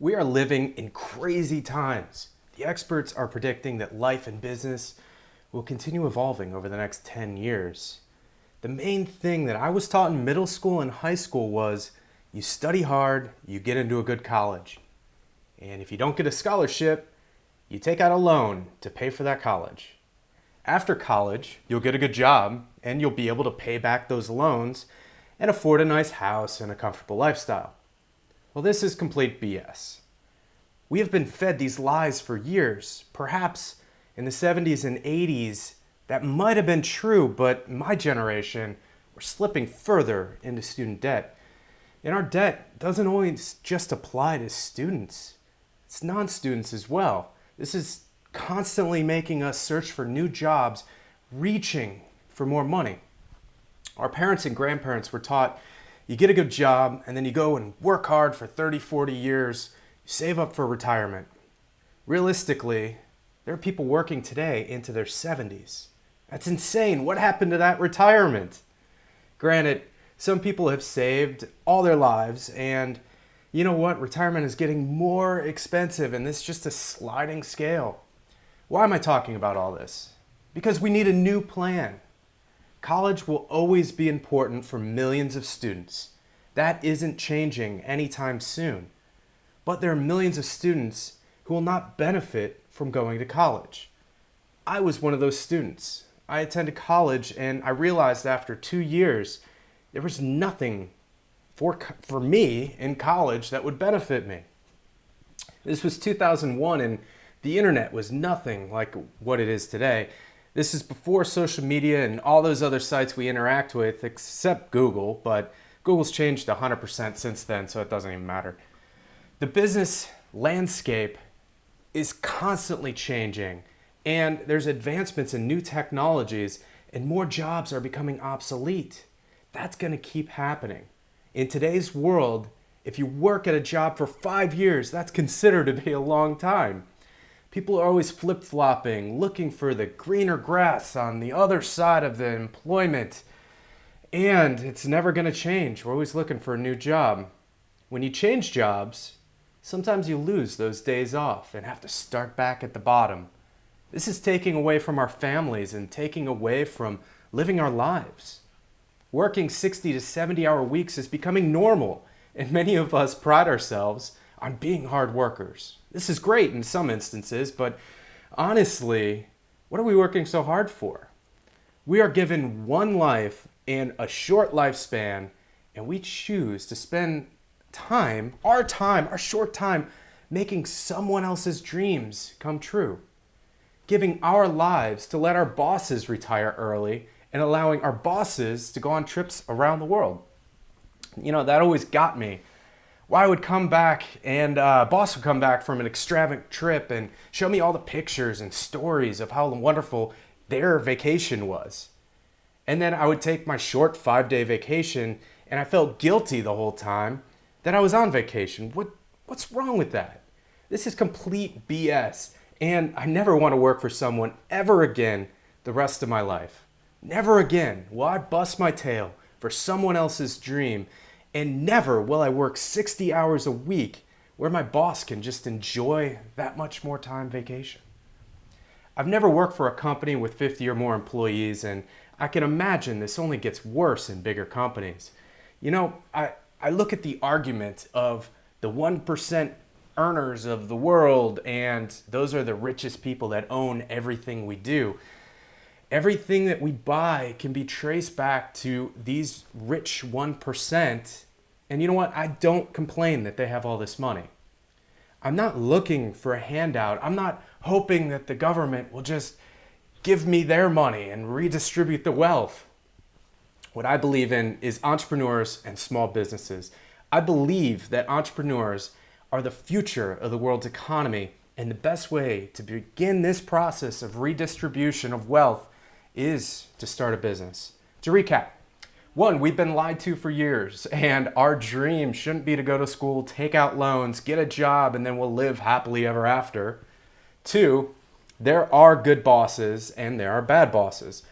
We are living in crazy times. The experts are predicting that life and business will continue evolving over the next 10 years. The main thing that I was taught in middle school and high school was you study hard, you get into a good college. And if you don't get a scholarship, you take out a loan to pay for that college. After college, you'll get a good job and you'll be able to pay back those loans and afford a nice house and a comfortable lifestyle. Well, this is complete BS. We have been fed these lies for years. Perhaps in the 70s and 80s, that might have been true, but my generation, we're slipping further into student debt. And our debt doesn't always just apply to students. It's non-students as well. This is constantly making us search for new jobs, reaching for more money. Our parents and grandparents were taught you get a good job and then you go and work hard for 30, 40 years, save up for retirement. Realistically, there are people working today into their 70s. That's insane. What happened to that retirement? Granted, some people have saved all their lives, and you know what? Retirement is getting more expensive, and this is just a sliding scale. Why am I talking about all this? Because we need a new plan. College will always be important for millions of students. That isn't changing anytime soon. But there are millions of students who will not benefit from going to college. I was one of those students. I attended college and I realized after 2 years there was nothing for me in college that would benefit me. This was 2001 and the internet was nothing like what it is today. This is before social media and all those other sites we interact with, except Google, but Google's changed 100% since then, so it doesn't even matter. The business landscape is constantly changing, and there's advancements in new technologies, and more jobs are becoming obsolete. That's going to keep happening. In today's world, if you work at a job for 5 years, that's considered to be a long time. People are always flip-flopping, looking for the greener grass on the other side of the employment. And it's never going to change. We're always looking for a new job. When you change jobs, sometimes you lose those days off and have to start back at the bottom. This is taking away from our families and taking away from living our lives. Working 60 to 70-hour weeks is becoming normal, and many of us pride ourselves on being hard workers. This is great in some instances, but honestly, what are we working so hard for? We are given one life and a short lifespan, and we choose to spend our short time, making someone else's dreams come true. Giving our lives to let our bosses retire early and allowing our bosses to go on trips around the world. You know, that always got me. Why I would come back and boss would come back from an extravagant trip and show me all the pictures and stories of how wonderful their vacation was. And then I would take my short 5-day vacation and I felt guilty the whole time that I was on vacation. What's wrong with that? This is complete BS. And I never want to work for someone ever again the rest of my life. Never again will I bust my tail for someone else's dream, and never will I work 60 hours a week where my boss can just enjoy that much more time vacation. I've never worked for a company with 50 or more employees, and I can imagine this only gets worse in bigger companies. You know, I look at the argument of the 1% earners of the world, and those are the richest people that own everything we do. Everything that we buy can be traced back to these rich 1%. And you know what? I don't complain that they have all this money. I'm not looking for a handout. I'm not hoping that the government will just give me their money and redistribute the wealth. What I believe in is entrepreneurs and small businesses. I believe that entrepreneurs are the future of the world's economy, and the best way to begin this process of redistribution of wealth is to start a business. To recap, 1, we've been lied to for years, and our dream shouldn't be to go to school, take out loans, get a job, and then we'll live happily ever after. 2, there are good bosses and there are bad bosses.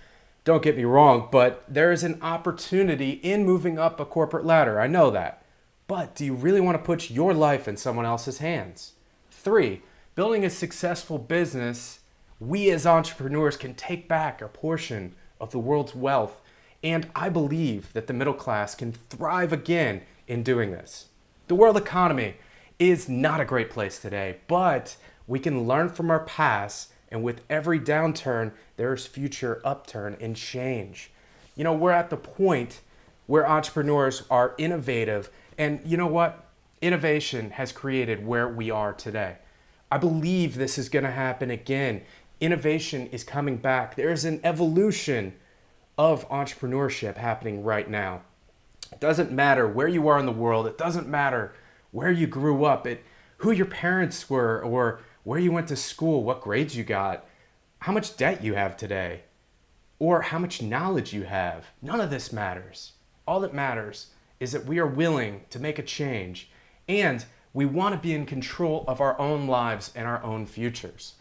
Don't get me wrong, but there is an opportunity in moving up a corporate ladder. I know that. But do you really want to put your life in someone else's hands? 3, building a successful business, we as entrepreneurs can take back a portion of the world's wealth, and I believe that the middle class can thrive again in doing this. The world economy is not a great place today, but we can learn from our past, and with every downturn, there is future upturn and change. We're at the point where entrepreneurs are innovative, and you know what? Innovation has created where we are today. I believe this is going to happen again. Innovation is coming back. There is an evolution of entrepreneurship happening right now. It doesn't matter where you are in the world. It doesn't matter where you grew up, who your parents were, or where you went to school, what grades you got, how much debt you have today, or how much knowledge you have. None of this matters. All that matters is that we are willing to make a change, and we want to be in control of our own lives and our own futures.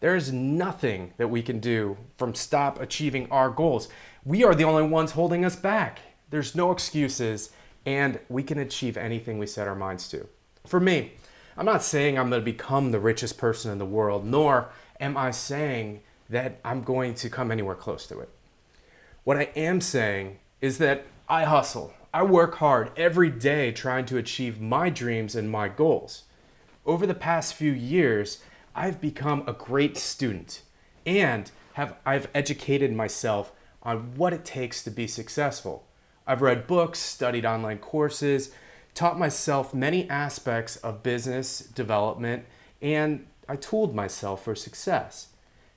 There is nothing that we can do from stop achieving our goals. We are the only ones holding us back. There's no excuses, and we can achieve anything we set our minds to. For me, I'm not saying I'm going to become the richest person in the world, nor am I saying that I'm going to come anywhere close to it. What I am saying is that I hustle. I work hard every day trying to achieve my dreams and my goals. Over the past few years, I've become a great student and I've educated myself on what it takes to be successful. I've read books, studied online courses, taught myself many aspects of business development, and I tooled myself for success.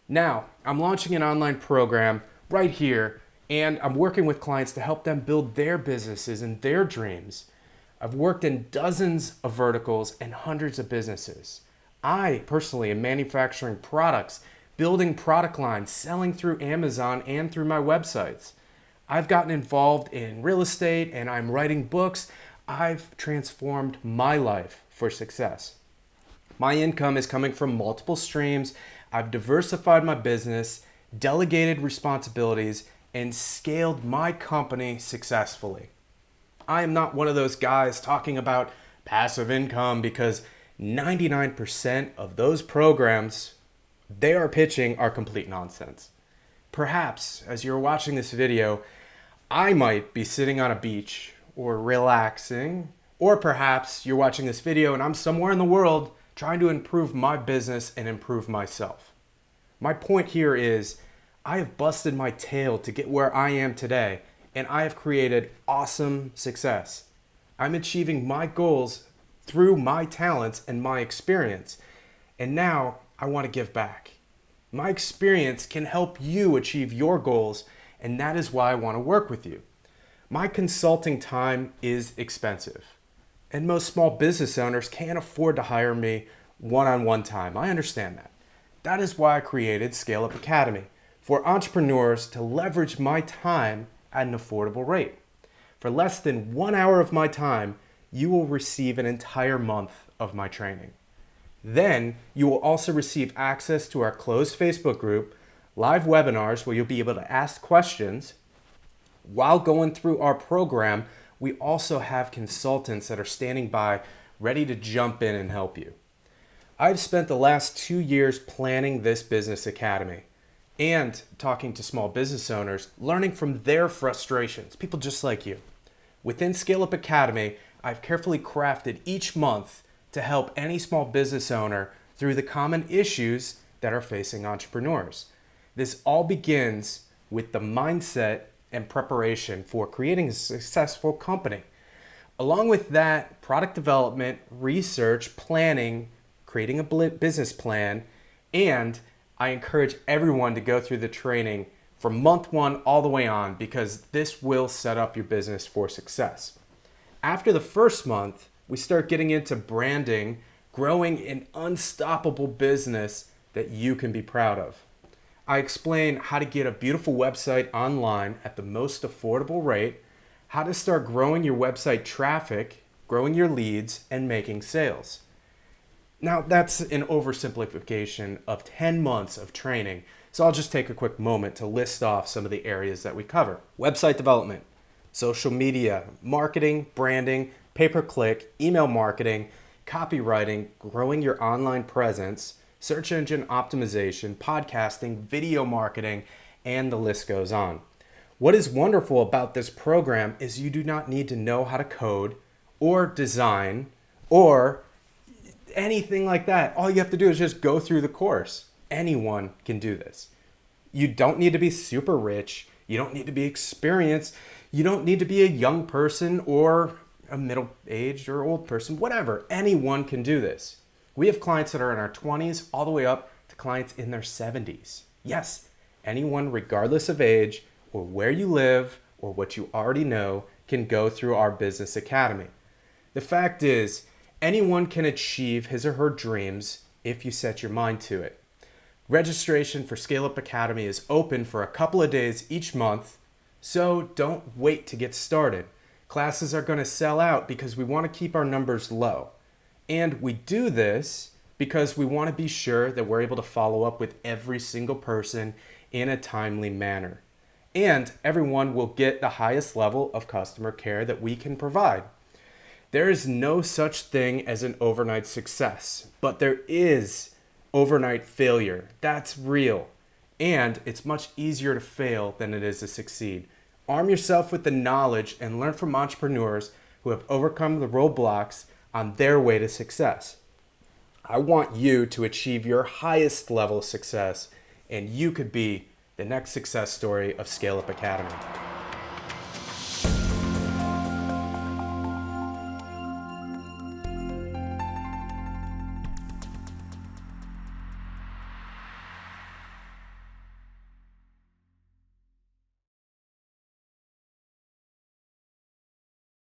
Now, I'm launching an online program right here, and I'm working with clients to help them build their businesses and their dreams. I've worked in dozens of verticals and hundreds of businesses. I personally am manufacturing products, building product lines, selling through Amazon and through my websites. I've gotten involved in real estate and I'm writing books. I've transformed my life for success. My income is coming from multiple streams. I've diversified my business, delegated responsibilities, and scaled my company successfully. I am not one of those guys talking about passive income because 99% of those programs they are pitching are complete nonsense. Perhaps as you're watching this video, I might be sitting on a beach or relaxing, or perhaps you're watching this video and I'm somewhere in the world trying to improve my business and improve myself. My point here is I have busted my tail to get where I am today, and I have created awesome success. I'm achieving my goals through my talents and my experience, and now I want to give back. My experience can help you achieve your goals, and that is why I want to work with you. My consulting time is expensive, and most small business owners can't afford to hire me one-on-one time. I understand that. That is why I created ScaleUP Academy, for entrepreneurs to leverage my time at an affordable rate. For less than 1 hour of my time, you will receive an entire month of my training. Then you will also receive access to our closed Facebook group, live webinars where you'll be able to ask questions. While going through our program, we also have consultants that are standing by ready to jump in and help you. I've spent the last 2 years planning this business academy and talking to small business owners, learning from their frustrations, people just like you. Within ScaleUP Academy, I've carefully crafted each month to help any small business owner through the common issues that are facing entrepreneurs. This all begins with the mindset and preparation for creating a successful company. Along with that, product development, research, planning, creating a business plan, and I encourage everyone to go through the training from month 1 all the way on because this will set up your business for success. After the first month, we start getting into branding, growing an unstoppable business that you can be proud of. I explain how to get a beautiful website online at the most affordable rate, how to start growing your website traffic, growing your leads, and making sales. Now, that's an oversimplification of 10 months of training, so I'll just take a quick moment to list off some of the areas that we cover. Website development, social media, marketing, branding, pay-per-click, email marketing, copywriting, growing your online presence, search engine optimization, podcasting, video marketing, and the list goes on. What is wonderful about this program is you do not need to know how to code or design or anything like that. All you have to do is just go through the course. Anyone can do this. You don't need to be super rich. You don't need to be experienced. You don't need to be a young person or a middle-aged or old person, whatever. Anyone can do this. We have clients that are in our 20s all the way up to clients in their 70s. Yes, anyone regardless of age or where you live or what you already know can go through our business academy. The fact is, anyone can achieve his or her dreams if you set your mind to it. Registration for ScaleUP Academy is open for a couple of days each month, so don't wait to get started. Classes are going to sell out because we want to keep our numbers low. And we do this because we want to be sure that we're able to follow up with every single person in a timely manner. And everyone will get the highest level of customer care that we can provide. There is no such thing as an overnight success, but there is overnight failure. That's real. And it's much easier to fail than it is to succeed. Arm yourself with the knowledge and learn from entrepreneurs who have overcome the roadblocks on their way to success. I want you to achieve your highest level of success, and you could be the next success story of ScaleUP Academy.